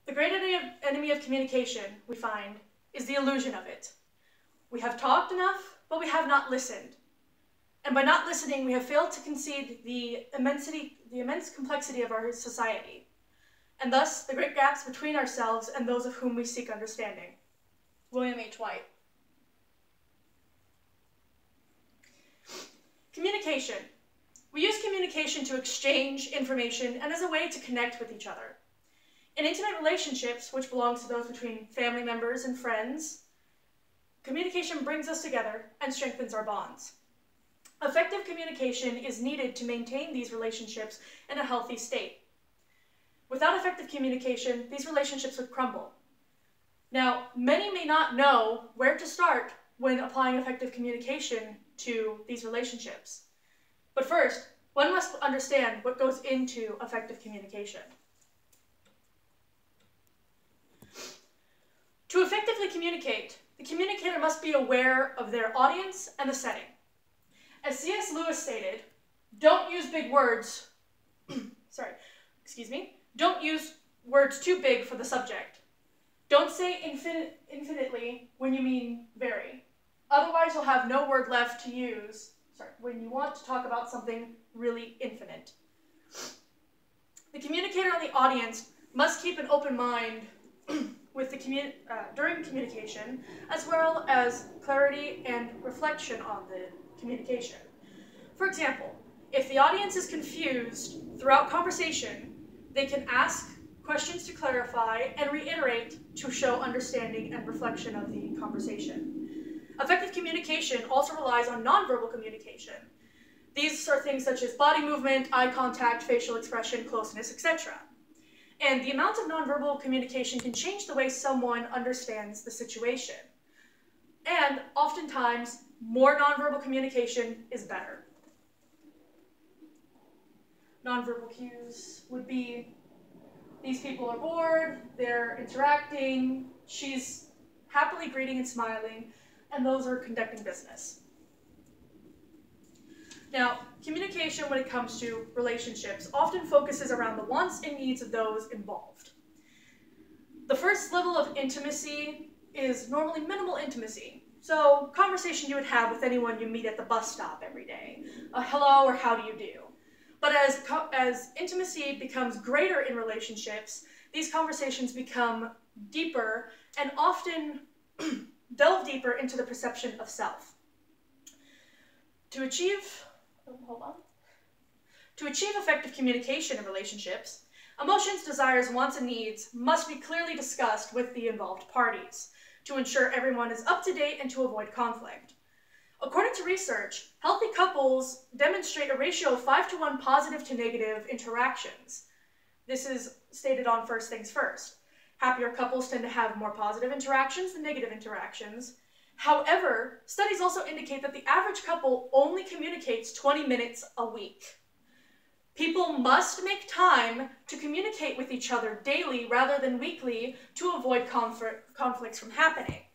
The great enemy of communication, we find, is the illusion of it. We have talked enough, but we have not listened. And by not listening, we have failed to concede the immense complexity of our society, and thus the great gaps between ourselves and those of whom we seek understanding. William H. White. Communication. We use communication to exchange information and as a way to connect with each other. In intimate relationships, which belongs to those between family members and friends, communication brings us together and strengthens our bonds. Effective communication is needed to maintain these relationships in a healthy state. Without effective communication, these relationships would crumble. Now, many may not know where to start when applying effective communication to these relationships. But first, one must understand what goes into effective communication. To effectively communicate, the communicator must be aware of their audience and the setting. As C.S. Lewis stated, don't use big words, don't use words too big for the subject. Don't say infinitely when you mean very. Otherwise, you'll have no word left to use when you want to talk about something really infinite. The communicator and the audience must keep an open mind with during communication, as well as clarity and reflection on the communication. For example, if the audience is confused throughout conversation, they can ask questions to clarify and reiterate to show understanding and reflection of the conversation. Effective communication also relies on nonverbal communication. These are things such as body movement, eye contact, facial expression, closeness, etc. And the amount of nonverbal communication can change the way someone understands the situation. And oftentimes, more nonverbal communication is better. Nonverbal cues would be, these people are bored, they're interacting, she's happily greeting and smiling, and those are conducting business. Now, communication when it comes to relationships often focuses around the wants and needs of those involved. The first level of intimacy is normally minimal intimacy. So, conversation you would have with anyone you meet at the bus stop every day. A hello or how do you do? But as intimacy becomes greater in relationships, these conversations become deeper and often delve deeper into the perception of self. To achieve effective communication in relationships, emotions, desires, wants, and needs must be clearly discussed with the involved parties to ensure everyone is up to date and to avoid conflict. According to research, healthy couples demonstrate a ratio of 5:1 positive to negative interactions. This is stated on First Things First. Happier couples tend to have more positive interactions than negative interactions. However, studies also indicate that the average couple only communicates 20 minutes a week. People must make time to communicate with each other daily rather than weekly to avoid conflicts from happening.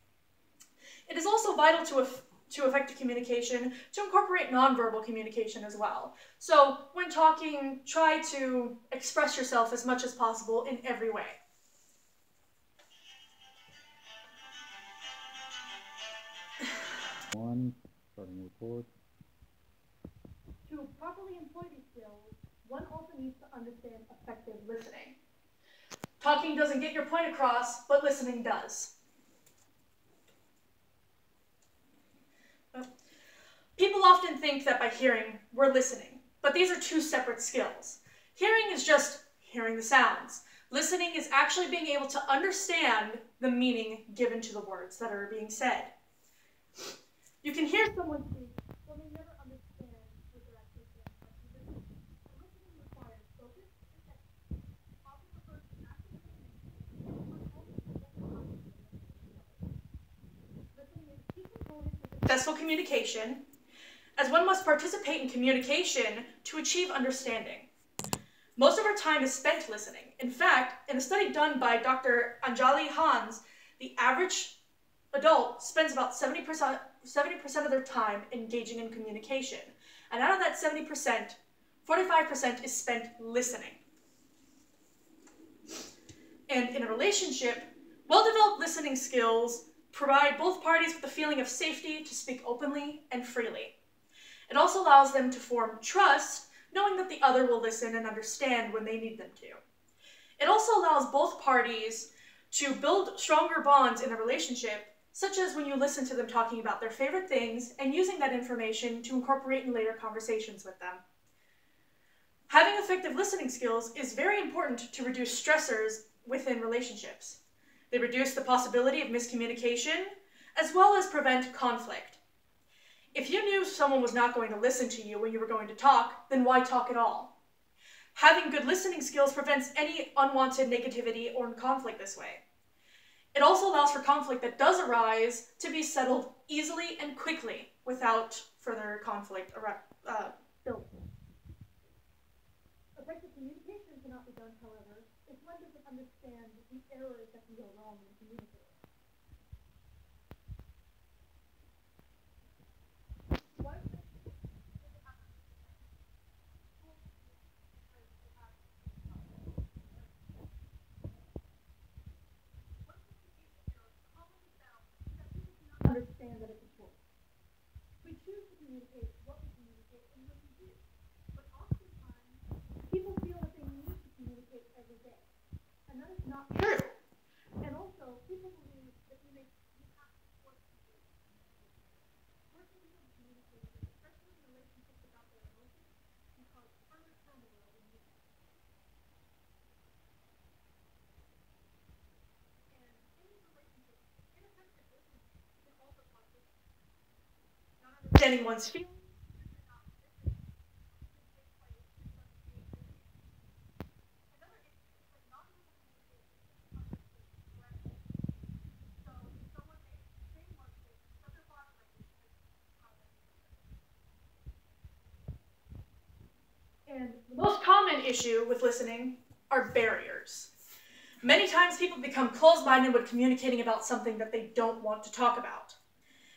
It is also vital to effective communication to incorporate nonverbal communication as well. So when talking, try to express yourself as much as possible in every way. Starting record. To properly employ these skills, one also needs to understand effective listening. Talking doesn't get your point across, but listening does. People often think that by hearing, we're listening, but these are two separate skills. Hearing is just hearing the sounds. Listening is actually being able to understand the meaning given to the words that are being said. You can hear someone speak, but may never understand what they're actually saying. Listening requires focus and attention. Often refers to active listening, but also listening is a key component to successful communication, as one must participate in communication to achieve understanding. Most of our time is spent listening. In fact, in a study done by Dr. Anjali Hans, the average adult spends about 70% of their time engaging in communication. And out of that 70%, 45% is spent listening. And in a relationship, well-developed listening skills provide both parties with the feeling of safety to speak openly and freely. It also allows them to form trust, knowing that the other will listen and understand when they need them to. It also allows both parties to build stronger bonds in a relationship, such as when you listen to them talking about their favorite things and using that information to incorporate in later conversations with them. Having effective listening skills is very important to reduce stressors within relationships. They reduce the possibility of miscommunication, as well as prevent conflict. If you knew someone was not going to listen to you when you were going to talk, then why talk at all? Having good listening skills prevents any unwanted negativity or conflict this way. It also allows for conflict that does arise to be settled easily and quickly without further conflict building. Effective communication cannot be done, however, if one doesn't understand the errors that can go wrong in communicating. Understand that it's a choice. We choose to communicate what we communicate and when we do. But oftentimes, people feel that they need to communicate every day. And that is not true. And also, people believe that you have to force people to communicate. Forcing people to communicate, especially in relationships about their emotions, can cause further turmoil in you. And in these relationships, ineffective listening can also cause distance. Not understanding one's feelings. And the most common issue with listening are barriers. Many times people become closed-minded when communicating about something that they don't want to talk about.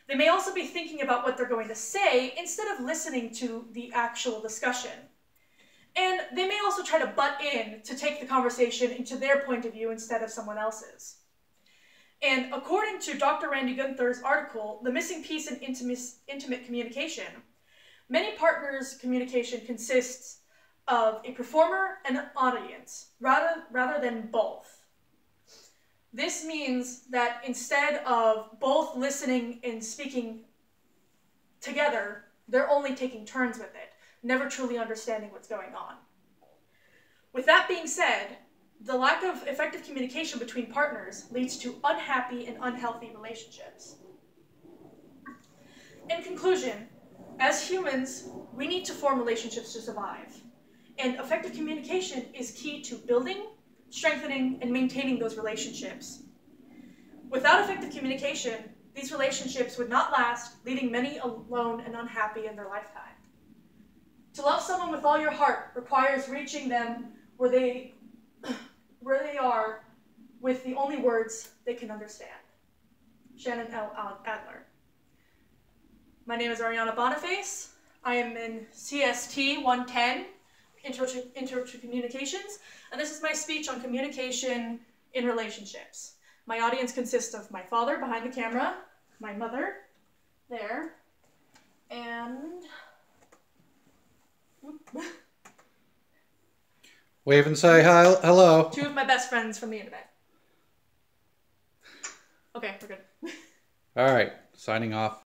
They may also be thinking about what they're going to say instead of listening to the actual discussion. And they may also try to butt in to take the conversation into their point of view instead of someone else's. And according to Dr. Randy Gunther's article, The Missing Piece in Intimate Communication, many partners' communication consists of a performer and an audience, rather than both. This means that instead of both listening and speaking together, they're only taking turns with it, never truly understanding what's going on. With that being said, the lack of effective communication between partners leads to unhappy and unhealthy relationships. In conclusion, as humans, we need to form relationships to survive. And effective communication is key to building, strengthening, and maintaining those relationships. Without effective communication, these relationships would not last, leaving many alone and unhappy in their lifetime. To love someone with all your heart requires reaching them where they are with the only words they can understand. Shannon L. Adler. My name is Ariana Boniface. I am in CST.110, Intro to Communications, and this is my speech on communication in relationships. My audience consists of my father behind the camera, my mother there, and wave and say hi, hello. Two of my best friends from the internet. Okay, we're good. All right, signing off.